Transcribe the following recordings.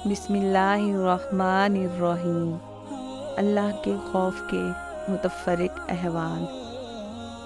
बिस्मिल्लाहिर्रहमानिर्रहीम। अल्लाह के खौफ के मुतफ़र्रिक़ अहवाल।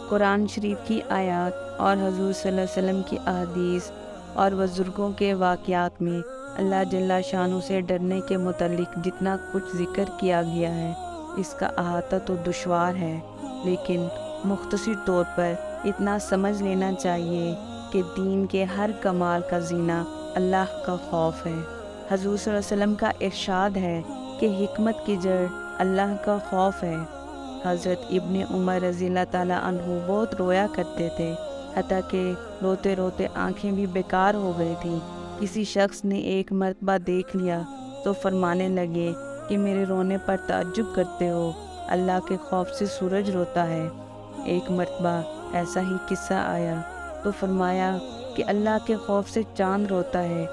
कुरान शरीफ की आयत और हुज़ूर सल्लल्लाहु अलैहि वसल्लम की अहादीस और बुज़ुर्गों के वाक़यात में अल्लाह जल्ला शानु से डरने के मुतल्लिक़ जितना कुछ ज़िक्र किया गया है, इसका अहाता तो दुश्वार है, लेकिन मुख्तसर तौर पर इतना समझ लेना चाहिए कि दीन के हर कमाल का ज़ीना अल्लाह का खौफ है। हुज़ूर सल्लल्लाहु अलैहि वसल्लम का इरशाद है कि हिकमत की जड़ अल्लाह का खौफ है। हज़रत इब्ने उमर रज़ियल्लाहु ताला अन्हु बहुत रोया करते थे, हत्ता कि रोते रोते आंखें भी बेकार हो गई थी। किसी शख्स ने एक मर्तबा देख लिया तो फरमाने लगे कि मेरे रोने पर ताज्जुब करते हो, अल्लाह के खौफ से सूरज रोता है। एक मर्तबा ऐसा ही किस्सा आया तो फरमाया कि अल्लाह के खौफ से चाँद रोता है।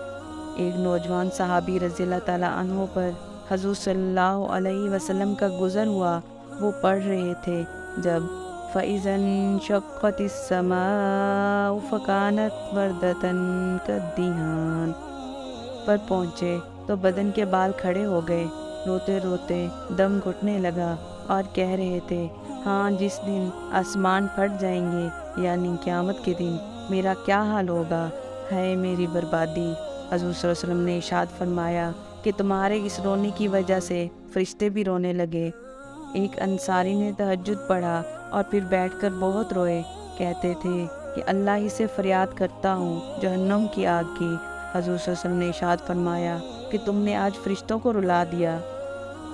एक नौजवान सहाबी रज़ियल्लाहु ताला अन्हु पर हुज़ूर सल्लल्लाहु अलैहि वसल्लम का गुज़र हुआ। वो पढ़ रहे थे जब फ़इज़न शक़्क़तिस समाउ फ़कानत वर्दतन कद्दिहान पर पहुँचे तो बदन के बाल खड़े हो गए। रोते रोते दम घुटने लगा और कह रहे थे, हाँ, जिस दिन आसमान फट जाएंगे यानी क़यामत के दिन मेरा क्या हाल होगा, है मेरी बर्बादी। हुज़ूर सल्लल्लाहु अलैहि वसल्लम ने इरशाद फरमाया कि तुम्हारे इस रोने की वजह से फरिश्ते भी रोने लगे। एक अंसारी ने तहज्जुद पढ़ा और फिर बैठकर बहुत रोए। कहते थे कि अल्लाह ही से फरियाद करता हूँ जहन्नम की आग की। हुज़ूर सल्लल्लाहु अलैहि वसल्लम ने इरशाद फरमाया कि तुमने आज फरिश्तों को रुला दिया।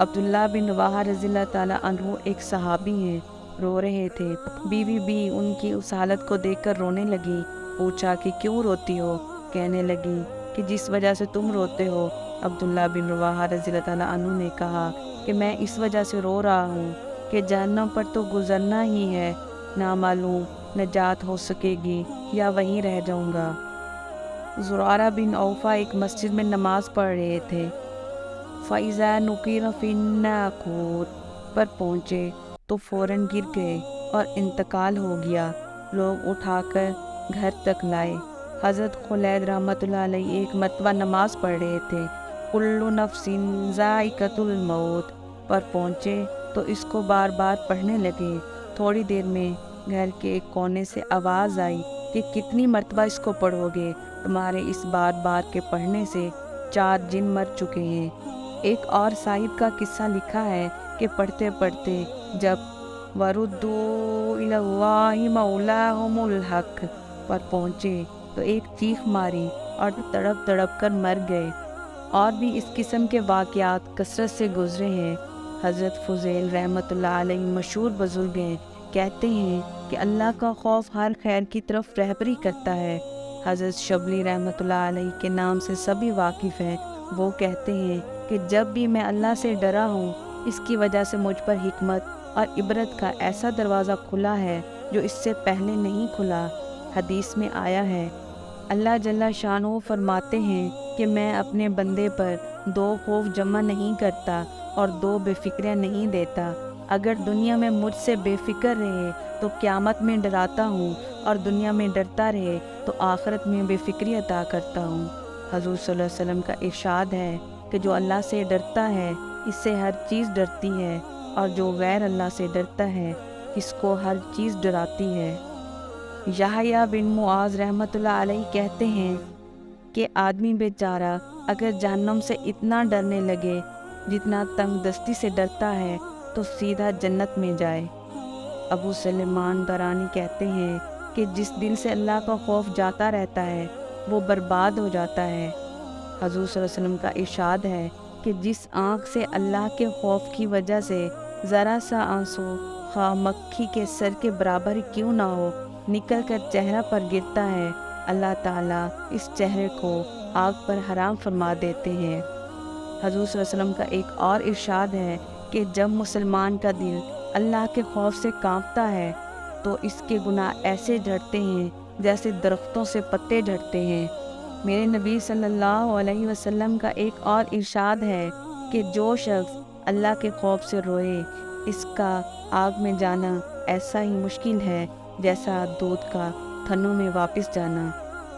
अब्दुल्लाह बिन रवाहा रज़ियल्लाहु ताला अन्हु एक सहाबी हैं, रो रहे थे। बीवी भी उनकी उस हालत को देखकर रोने लगी। पूछा कि क्यों रोती हो? कहने लगी कि जिस वजह से तुम रोते हो। अब्दुल्लाह बिन रवाहा रज़ियल्लाहु ताला अन्हु ने कहा कि मैं इस वजह से रो रहा हूँ कि जहन्नम पर तो गुज़रना ही है, ना मालूम नजात हो सकेगी या वहीं रह जाऊँगा। ज़ुरारा बिन औफ़ा एक मस्जिद में नमाज़ पढ़ रहे थे। फ़इज़ा नुक़िर फ़िन्नाक़ूर पर पहुँचे तो फ़ौरन गिर गए और इंतकाल हो गया। लोग उठाकर घर तक लाए। हज़रत खुलैद रहमतुल्लाह अलैह एक मरतबा नमाज पढ़ रहे थे। कुल्लु नफ्सिन ज़ाइक़तुल मौत पर पहुँचे तो इसको बार बार पढ़ने लगे। थोड़ी देर में घर के एक कोने से आवाज़ आई कि कितनी मरतबा इसको पढ़ोगे, तुम्हारे इस बार बार के पढ़ने से 4 जिन मर चुके हैं। एक और साहिब का किस्सा लिखा है कि पढ़ते पढ़ते जब वरुद्दू इलल्लाहि मौलाहुमुल हक़ पर पहुँचे तो एक चीख मारी और तड़प तड़प कर मर गए। और भी इस किस्म के वाक़यात कसरत से गुज़रे हैं। हज़रत फ़ुज़ैल रहमतुल्लाह अलैह मशहूर बुज़ुर्ग हैं, कहते हैं कि अल्लाह का खौफ हर खैर की तरफ रहबरी करता है। हज़रत शबली रहमतुल्लाह अलैह के नाम से सभी वाकिफ़ हैं। वो कहते हैं कि जब भी मैं अल्लाह से डरा हूँ, इसकी वजह से मुझ पर हिकमत और इबरत का ऐसा दरवाज़ा खुला है जो इससे पहले नहीं खुला। हदीस में आया है, अल्लाह जल्ला शानो फरमाते हैं कि मैं अपने बंदे पर 2 खौफ जमा नहीं करता और 2 बेफिक्रियाँ नहीं देता। अगर दुनिया में मुझसे बेफिक्र रहे तो क़यामत में डराता हूँ, और दुनिया में डरता रहे तो आखिरत में बेफिक्री अता करता हूँ। हुज़ूर सल्लल्लाहु अलैहि वसल्लम का इरशाद है कि जो अल्लाह से डरता है इससे हर चीज़ डरती है, और जो गैर अल्लाह से डरता है इसको हर चीज़ डराती है। याहया बिन मुआज़ रहमतुल्लाह अलैह कहते हैं कि आदमी बेचारा अगर जहन्नम से इतना डरने लगे जितना तंग दस्ती से डरता है तो सीधा जन्नत में जाए। अबू सलेमान दरानी कहते हैं कि जिस दिल से अल्लाह का खौफ जाता रहता है वो बर्बाद हो जाता है। हुज़ूर सल्लल्लाहु अलैहि वसल्लम का इरशाद है कि जिस आँख से अल्लाह के खौफ की वजह से ज़रा सा आंसू खा मक्खी के सर के बराबर क्यों ना हो निकल कर चेहरा पर गिरता है, अल्लाह ताला इस चेहरे को आग पर हराम फरमा देते हैं। हुज़ूर सल्लल्लाहु अलैहि वसल्लम का एक और इरशाद है कि जब मुसलमान का दिल अल्लाह के खौफ से कांपता है तो इसके गुनाह ऐसे झड़ते हैं जैसे दरख्तों से पत्ते झड़ते हैं। मेरे नबी सल्लल्लाहु अलैहि वसल्लम का एक और इरशाद है कि जो शख्स अल्लाह के खौफ से रोए इसका आग में जाना ऐसा ही मुश्किल है जैसा दूध का थनों में वापस जाना।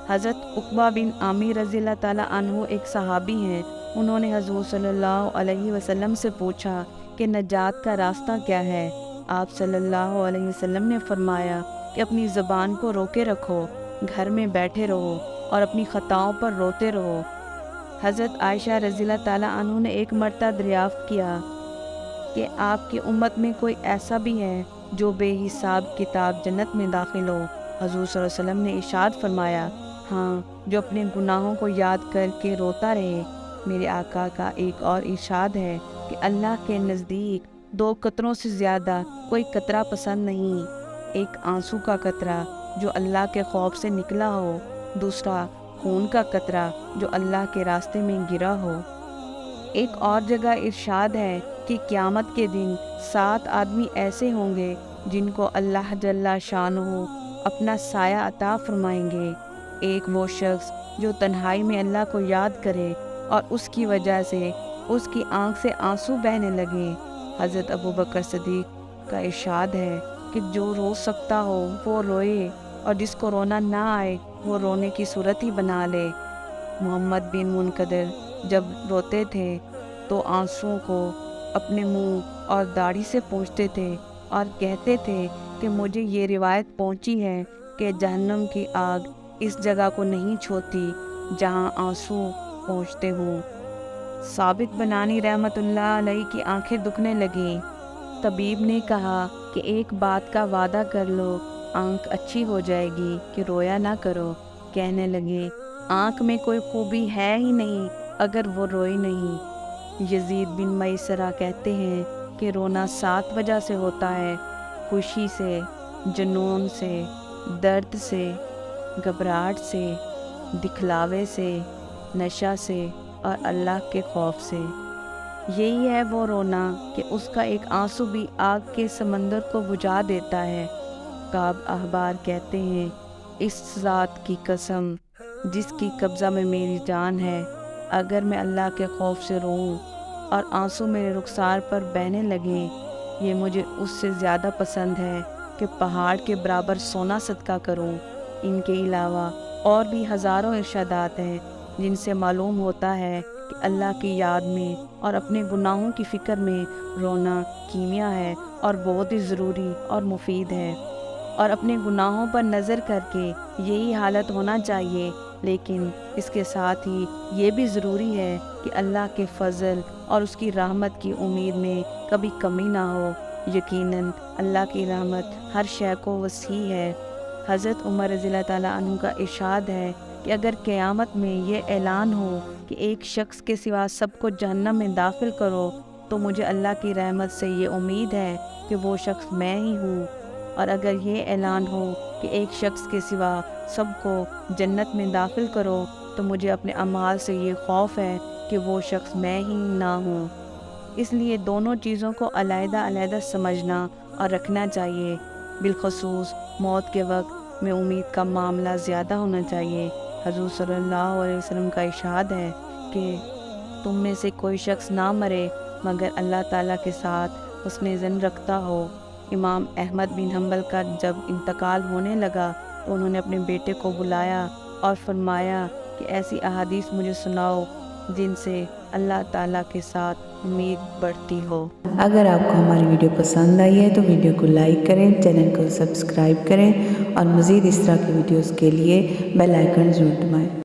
حضرت عقبہ بن عامر رضی اللہ تعالیٰ عنہ ایک صحابی ہیں، انہوں نے حضور صلی اللہ علیہ وسلم سے پوچھا کہ نجات کا راستہ کیا ہے؟ آپ صلی اللہ علیہ وسلم نے فرمایا کہ اپنی زبان کو روکے رکھو، گھر میں بیٹھے رہو اور اپنی خطاؤں پر روتے رہو۔ حضرت عائشہ رضی اللہ تعالیٰ عنہ نے ایک مرتبہ دریافت کیا کہ آپ کی امت میں کوئی ایسا بھی ہے جو بے حساب کتاب جنت میں داخل ہو؟ حضور صلی اللہ علیہ وسلم نے ارشاد فرمایا، ہاں، جو اپنے گناہوں کو یاد کر کے روتا رہے۔ میرے آقا کا ایک اور ارشاد ہے کہ اللہ کے نزدیک 2 قطروں سے زیادہ کوئی قطرہ پسند نہیں، ایک آنسو کا قطرہ جو اللہ کے خوف سے نکلا ہو، دوسرا خون کا قطرہ جو اللہ کے راستے میں گرا ہو۔ ایک اور جگہ ارشاد ہے کہ قیامت کے دن 7 آدمی ایسے ہوں گے جن کو اللہ جل شانہ اپنا سایہ عطا فرمائیں گے۔ ایک وہ شخص جو تنہائی میں اللہ کو یاد کرے اور اس کی وجہ سے اس کی آنکھ سے آنسو بہنے لگے۔ حضرت ابوبکر صدیق کا ارشاد ہے کہ جو رو سکتا ہو وہ روئے اور جس کو رونا نہ آئے وہ رونے کی صورت ہی بنا لے۔ محمد بن منکدر جب روتے تھے تو آنسوؤں کو اپنے منہ اور داڑھی سے پونچھتے تھے اور کہتے تھے کہ مجھے یہ روایت پہنچی ہے کہ جہنم کی آگ اس جگہ کو نہیں چھوتی جہاں آنسو پہنچتے ہوں۔ ثابت بنانی رحمۃ اللہ علیہ کی آنکھیں دکھنے لگیں۔ طبیب نے کہا کہ ایک بات کا وعدہ کر لو، آنکھ اچھی ہو جائے گی کہ رویا نہ کرو۔ کہنے لگے، آنکھ میں کوئی خوبی ہے ہی نہیں اگر وہ روئی نہیں۔ یزید بن میسرہ کہتے ہیں کہ رونا 7 وجہ سے ہوتا ہے: خوشی سے، جنون سے، درد سے، گھبراہٹ سے، دکھلاوے سے، نشہ سے اور اللہ کے خوف سے۔ یہی ہے وہ رونا کہ اس کا ایک آنسو بھی آگ کے سمندر کو بجھا دیتا ہے۔ کعب احبار کہتے ہیں، اس ذات کی قسم جس کی قبضہ میں میری جان ہے، اگر میں اللہ کے خوف سے روؤں اور آنسو میرے رخسار پر بہنے لگیں، یہ مجھے اس سے زیادہ پسند ہے کہ پہاڑ کے برابر سونا صدقہ کروں۔ ان کے علاوہ اور بھی ہزاروں ارشادات ہیں جن سے معلوم ہوتا ہے کہ اللہ کی یاد میں اور اپنے گناہوں کی فکر میں رونا کیمیا ہے اور بہت ہی ضروری اور مفید ہے، اور اپنے گناہوں پر نظر کر کے یہی حالت ہونا چاہیے، لیکن اس کے ساتھ ہی یہ بھی ضروری ہے کہ اللہ کے فضل اور اس کی رحمت کی امید میں کبھی کمی نہ ہو۔ یقیناً اللہ کی رحمت ہر شے کو وسیع ہے۔ حضرت عمر رضی اللہ تعالیٰ عنہ کا ارشاد ہے کہ اگر قیامت میں یہ اعلان ہو کہ ایک شخص کے سوا سب کو جہنم میں داخل کرو، تو مجھے اللہ کی رحمت سے یہ امید ہے کہ وہ شخص میں ہی ہوں، اور اگر یہ اعلان ہو کہ ایک شخص کے سوا سب کو جنت میں داخل کرو، تو مجھے اپنے اعمال سے یہ خوف ہے کہ وہ شخص میں ہی نہ ہوں۔ اس لیے دونوں چیزوں کو علیحدہ علیحدہ سمجھنا اور رکھنا چاہیے۔ بالخصوص موت کے وقت میں امید کا معاملہ زیادہ ہونا چاہیے۔ حضور صلی اللہ علیہ وسلم کا ارشاد ہے کہ تم میں سے کوئی شخص نہ مرے مگر اللہ تعالیٰ کے ساتھ حسن ظن رکھتا ہو۔ امام احمد بن حنبل کا جب انتقال ہونے لگا تو انہوں نے اپنے بیٹے کو بلایا اور فرمایا کہ ایسی احادیث مجھے سناؤ جن سے اللہ تعالیٰ کے ساتھ امید بڑھتی ہو۔ اگر آپ کو ہماری ویڈیو پسند آئی ہے تو ویڈیو کو لائک کریں، چینل کو سبسکرائب کریں اور مزید اس طرح کی ویڈیوز کے لیے بیل آئیکن ضرور دبائیں۔